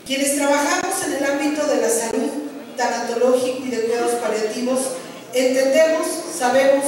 Quienes trabajamos en el ámbito de la salud, tanatológico y de cuidados paliativos, entendemos, sabemos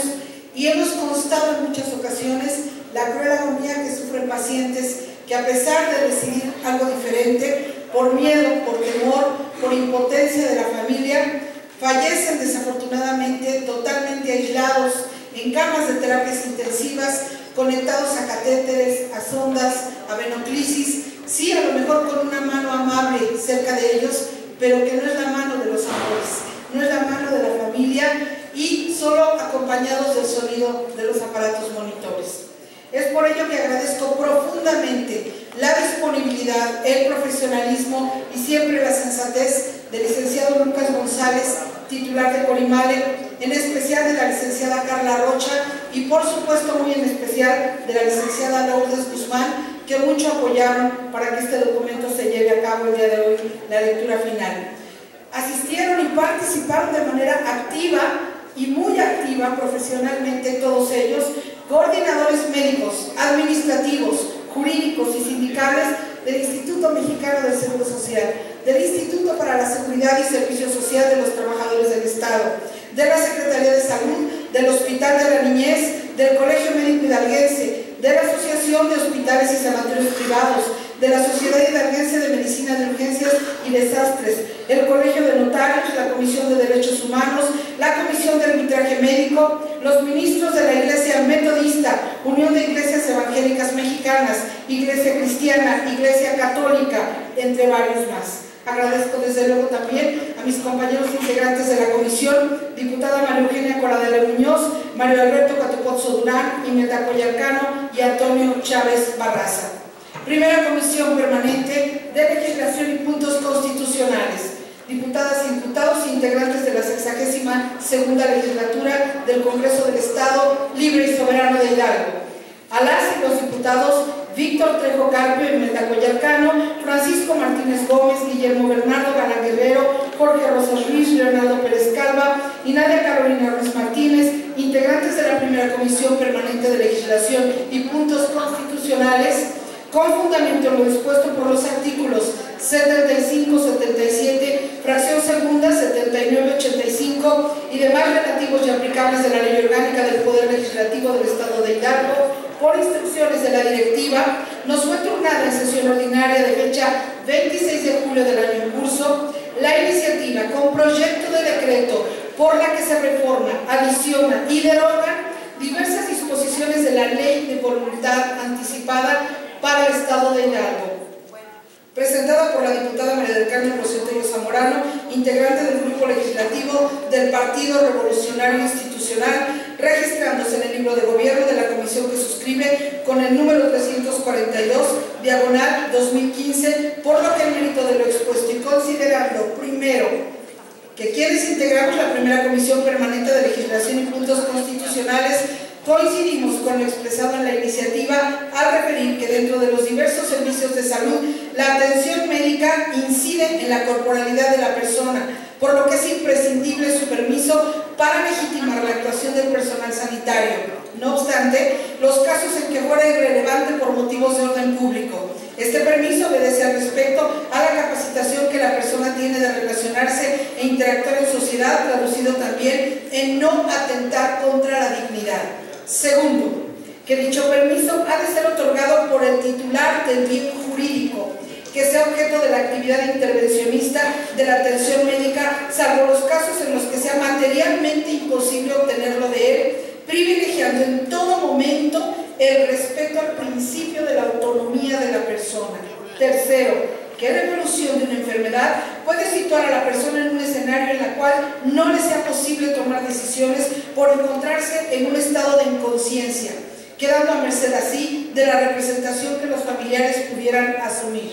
y hemos constado en muchas ocasiones la cruel agonía que sufren pacientes que, a pesar de decidir algo diferente, por miedo, por temor, por impotencia de la familia, fallecen desafortunadamente totalmente aislados en camas de terapias intensivas, conectados a catéteres, a sondas, a venoclisis, sí, a lo mejor con una mano amable cerca de ellos, pero que no es la mano de los amores, no es la mano de la familia, y solo acompañados del sonido de los aparatos monitores. Es por ello que agradezco profundamente la disponibilidad, el profesionalismo y siempre la sensatez del licenciado Lucas González, titular de Corimale, en especial de la licenciada Carla Rocha y por supuesto muy en especial de la licenciada Lourdes Guzmán, que mucho apoyaron para que este documento se lleve a cabo el día de hoy, la lectura final. Asistieron y participaron de manera activa y muy activa profesionalmente todos ellos, coordinadores médicos, administrativos, jurídicos y sindicales del Instituto Mexicano del Seguro Social, del Instituto para la Seguridad y Servicio Social de los Trabajadores del Estado, de la Secretaría de Salud, del Hospital de la Niñez, del Colegio Médico Hidalguense, de la Asociación de Hospitales y Sanatorios Privados, de la Sociedad Hidalguense de Medicina de Urgencias y Desastres, el Colegio de Notarios, la Comisión de Derechos Humanos, la Comisión de Arbitraje Médico, los ministros de la Iglesia Metodista, Unión de Iglesias Evangélicas Mexicanas, Iglesia Cristiana, Iglesia Católica, entre varios más. Agradezco desde luego también a mis compañeros integrantes de la comisión, diputada María Eugenia Coradela Muñoz, Mario Alberto Catepozzo Durán, Imelda Collarcano y Antonio Chávez Barraza. Primera Comisión Permanente de Legislación y Puntos Constitucionales. Diputadas y diputados integrantes de la 62ª legislatura del Congreso del Estado Libre y Soberano de Hidalgo. A las y los diputados Víctor Trejo Carpio, Imelda Collarcano, Francisco Martínez Gómez, Guillermo Bernardo Galán Guerrero, Jorge Rosas Ruiz, Leonardo Pérez Calva y Nadia Carolina Ruiz Martínez, integrantes de la Primera Comisión Permanente de Legislación y Puntos Constitucionales, con fundamento en lo dispuesto por los artículos 75, 77, fracción segunda, 79, 85 y demás relativos y aplicables de la Ley Orgánica del Poder Legislativo del Estado de Hidalgo, por instrucciones de la directiva, nos fue turnada en sesión ordinaria de fecha 26 de julio del año en curso la iniciativa con proyecto de decreto por la que se reforma, adiciona y deroga diversas disposiciones de la Ley de Voluntad Anticipada para el Estado de Hidalgo, presentada por la diputada María del Carmen Rosentello Zamorano, integrante del Grupo Legislativo del Partido Revolucionario Institucional, registrándose en el libro de gobierno de la comisión que suscribe con el número 342, diagonal 2015, por lo que el mérito de lo expuesto y considerando, primero, que quienes integramos la Primera Comisión Permanente de Legislación y Puntos Constitucionales coincidimos con lo expresado en la iniciativa al referir que dentro de los diversos servicios de salud la atención médica incide en la corporalidad de la persona, por lo que es imprescindible su permiso para legitimar la actuación del personal sanitario. No obstante, los casos en que fuera irrelevante por motivos de orden público. Este permiso obedece al respecto a la capacitación que la persona tiene de relacionarse e interactuar en sociedad, traducido también en no atentar contra la dignidad. Segundo, que dicho permiso ha de ser otorgado por el titular del bien jurídico, que sea objeto de la actividad intervencionista de la atención médica, salvo los casos en los que sea materialmente imposible obtenerlo de él, privilegiando en todo momento el respeto al principio de la autonomía de la persona. Tercero, que la evolución de una enfermedad puede situar a la persona en un escenario en el cual no le sea posible tomar decisiones por encontrarse en un estado de inconsciencia, quedando a merced así de la representación que los familiares pudieran asumir.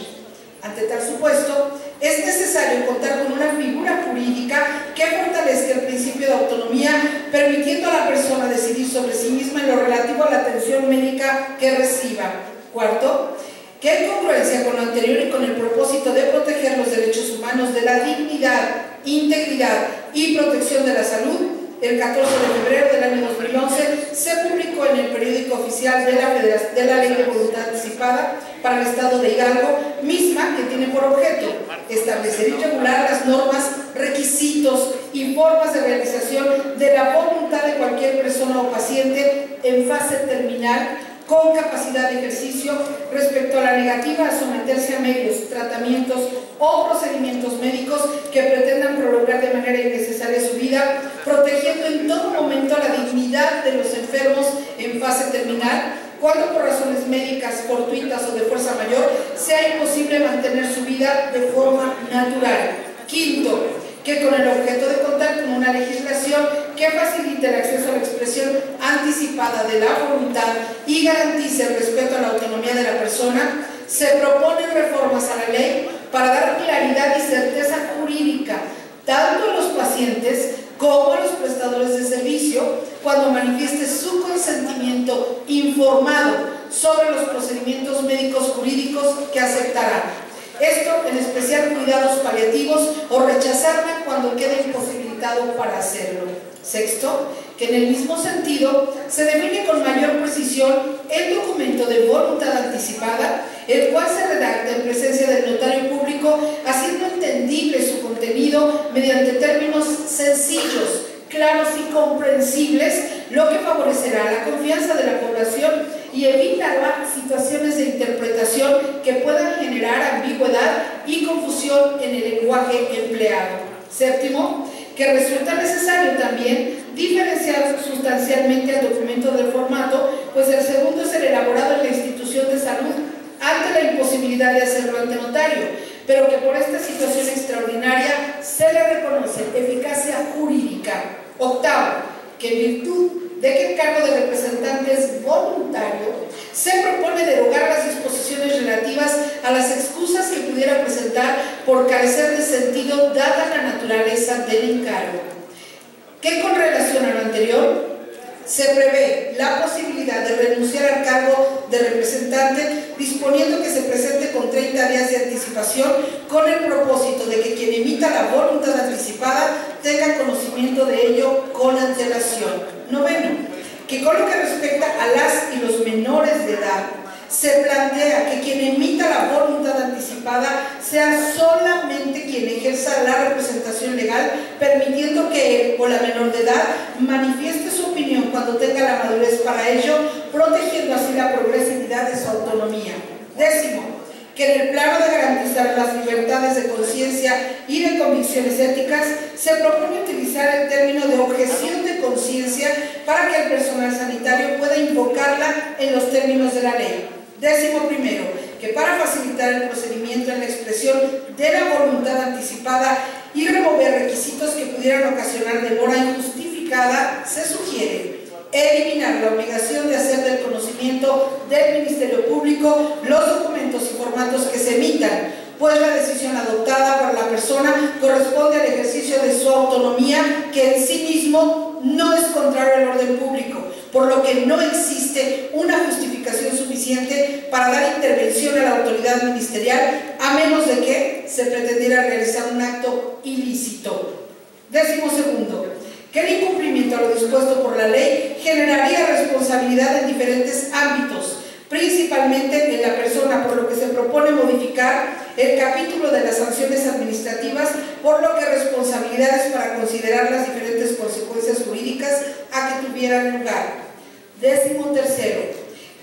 Ante tal supuesto, es necesario contar con una figura jurídica que fortalezca el principio de autonomía, permitiendo a la persona decidir sobre sí misma en lo relativo a la atención médica que reciba. Cuarto, que en congruencia con lo anterior y con el propósito de proteger los derechos humanos de la dignidad, integridad y protección de la salud, el 14 de febrero del año 2011 se publicó en el periódico oficial de la Ley de Voluntad Anticipada para el Estado de Hidalgo, misma que tiene por objeto establecer y regular las normas, requisitos y formas de realización de la voluntad de cualquier persona o paciente en fase terminal con capacidad de ejercicio respecto a la negativa a someterse a medios, tratamientos o procedimientos médicos que pretendan prolongar de manera innecesaria su vida, protegiendo en todo momento la dignidad de los enfermos en fase terminal, cuando por razones médicas, fortuitas o de fuerza mayor sea imposible mantener su vida de forma natural. Quinto, que con el objeto de contar con una legislación que facilite el acceso a la expresión anticipada de la voluntad y garantice el respeto a la autonomía de la persona, se proponen reformas a la ley para dar claridad y certeza jurídica tanto a los pacientes como a los prestadores de servicio cuando manifieste su consentimiento informado sobre los procedimientos médicos jurídicos que aceptarán. Esto en especial cuidados paliativos o rechazarla cuando quede imposibilitado para hacerlo. Sexto, que en el mismo sentido se define con mayor precisión el documento de voluntad anticipada, el cual se redacta en presencia del notario público, haciendo entendible su contenido mediante términos sencillos, claros y comprensibles, lo que favorecerá la confianza de la población y evitará situaciones de interpretación que puedan generar ambigüedad y confusión en el lenguaje empleado. Séptimo, que resulta necesario también diferenciar sustancialmente el documento del formato, pues el segundo es el elaborado en la institución de salud ante la imposibilidad de hacerlo ante notario, pero que por esta situación extraordinaria se le reconoce eficacia jurídica. Octavo, que en virtud de que el cargo de representante es voluntario, se propone derogar las disposiciones relativas a las excusas que pudiera presentar por carecer de sentido dada la naturaleza del encargo. Que con relación a lo anterior, se prevé la posibilidad de renunciar al cargo de representante, disponiendo que se presente con 30 días de anticipación, con el propósito de que quien emita la voluntad anticipada tenga conocimiento de ello con antelación. Noveno, que con lo que respecta a las y los menores de edad, se plantea que quien emita la voluntad anticipada sea solamente quien ejerza la representación legal, permitiendo que él o la menor de edad manifieste su opinión cuando tenga la madurez para ello, protegiendo así la progresividad de su autonomía. Décimo, que en el plano de garantizar las libertades de conciencia y de convicciones éticas, se propone utilizar el término de objeción de conciencia para que el personal sanitario pueda invocarla en los términos de la ley. Décimo primero, que para facilitar el procedimiento en la expresión de la voluntad anticipada y remover requisitos que pudieran ocasionar demora injustificada, se sugiere eliminar la obligación de hacer del conocimiento del Ministerio Público los documentos y formatos que se emitan, pues la decisión adoptada por la persona corresponde al ejercicio de su autonomía, que en sí mismo no es contrario al orden público, por lo que no existe una justificación suficiente para dar intervención a la autoridad ministerial, a menos de que se pretendiera realizar un acto ilícito. Décimo segundo, que el incumplimiento a lo dispuesto por la ley generaría responsabilidad en diferentes ámbitos, principalmente en la persona, por lo que se propone modificar el capítulo de las sanciones administrativas, por lo que responsabilidades para considerar las diferentes consecuencias jurídicas a que tuvieran lugar. Décimo tercero,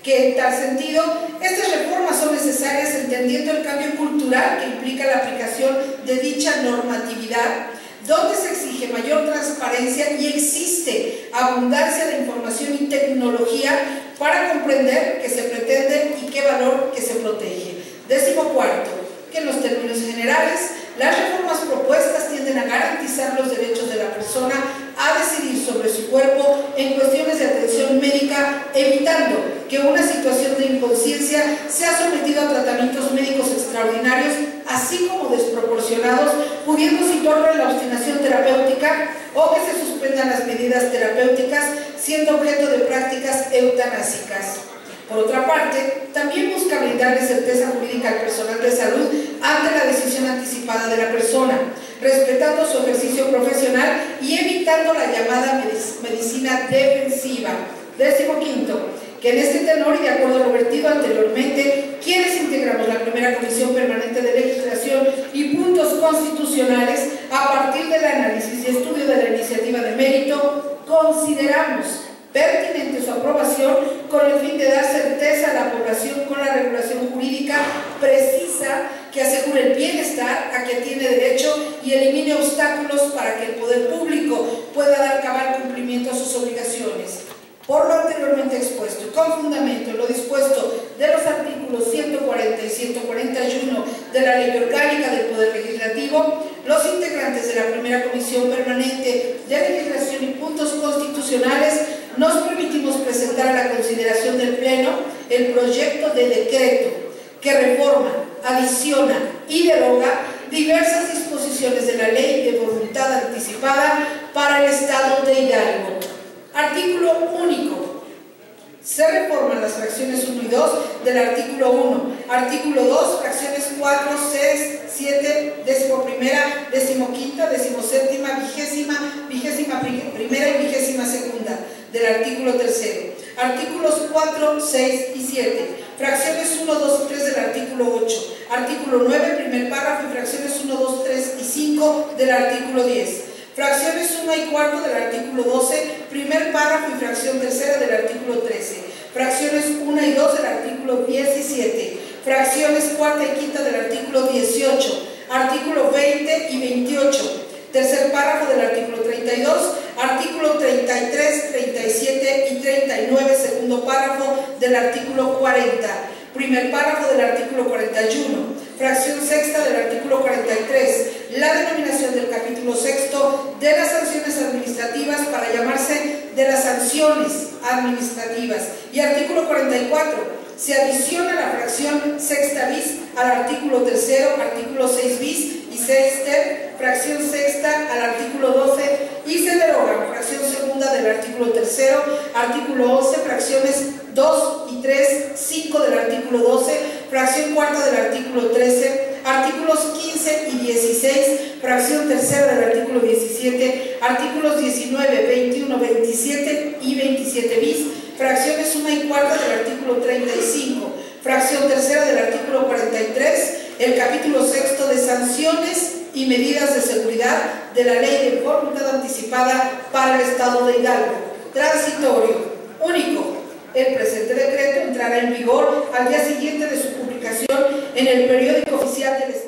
que en tal sentido estas reformas son necesarias entendiendo el cambio cultural que implica la aplicación de dicha normatividad, donde se exige mayor transparencia y existe abundancia de información y tecnología para comprender qué se pretende y qué valor que se protege. Décimo cuarto, que en los términos generales, las reformas propuestas tienden a garantizar los derechos de la persona a decidir sobre su cuerpo en cuestiones de atención médica, evitando que una situación de inconsciencia sea sometida a tratamientos médicos extraordinarios, así como desproporcionados, pudiendo situarlo en la obstinación terapéutica o que se suspendan las medidas terapéuticas, siendo objeto de prácticas eutanásicas. Por otra parte, también busca brindarle certeza jurídica al personal de salud ante la decisión anticipada de la persona, respetando su ejercicio profesional y evitando la llamada medicina defensiva. Décimo quinto, que en este tenor y de acuerdo a lo vertido anteriormente, quienes integramos la primera Comisión Permanente de Legislación y puntos y estudio de la iniciativa de mérito, consideramos pertinente su aprobación con el fin de dar certeza a la población con la regulación jurídica precisa que asegure el bienestar a que tiene derecho y elimine obstáculos para que el poder público pueda dar cabal cumplimiento a sus obligaciones. Por lo anteriormente expuesto y con fundamento en lo dispuesto de los artículos 140 y 141 de la Ley Orgánica del Poder Legislativo, los integrantes de la Primera Comisión Permanente de Legislación y Puntos Constitucionales nos permitimos presentar a la consideración del Pleno el proyecto de decreto que reforma, adiciona y deroga diversas disposiciones de la Ley de Voluntad Anticipada para el Estado de Hidalgo. Artículo único. Se reforman las fracciones 1 y 2 del artículo 1. Artículo 2, fracciones 4, 6, 7, 11ª, 15ª, 17ª, 21ª y 22ª del artículo 3. Artículos 4, 6 y 7. Fracciones 1, 2 y 3 del artículo 8. Artículo 9, primer párrafo y fracciones 1, 2, 3 y 5 del artículo 10. Fracciones 1 y cuarto del artículo 12, primer párrafo y fracción tercera del artículo 13. Fracciones 1 y 2 del artículo 17. Fracciones cuarta y quinta del artículo 18. Artículo 20 y 28. Tercer párrafo del artículo 32. Artículo 33, 37 y 39, segundo párrafo del artículo 40. Primer párrafo del artículo 41. Fracción sexta del artículo 43, la denominación del capítulo sexto de las sanciones administrativas para llamarse de las sanciones administrativas. Y artículo 44, se adiciona la fracción sexta bis al artículo tercero, artículo 6 bis y 6 ter, fracción sexta al artículo 12 y se deroga fracción segunda del artículo tercero, artículo 11, fracciones 2 y 3, 5 del artículo 12, fracción cuarta del artículo 13, artículos 15 y 16, fracción tercera del artículo 17, artículos 19, 21, 27 y 27 bis, fracciones 1 y cuarta del artículo 35, fracción tercera del artículo 43, el capítulo sexto de sanciones y medidas de seguridad de la Ley de Voluntad Anticipada para el Estado de Hidalgo. Transitorio. Único. El presente decreto entrará en vigor al día siguiente de su publicación en el periódico oficial del Estado.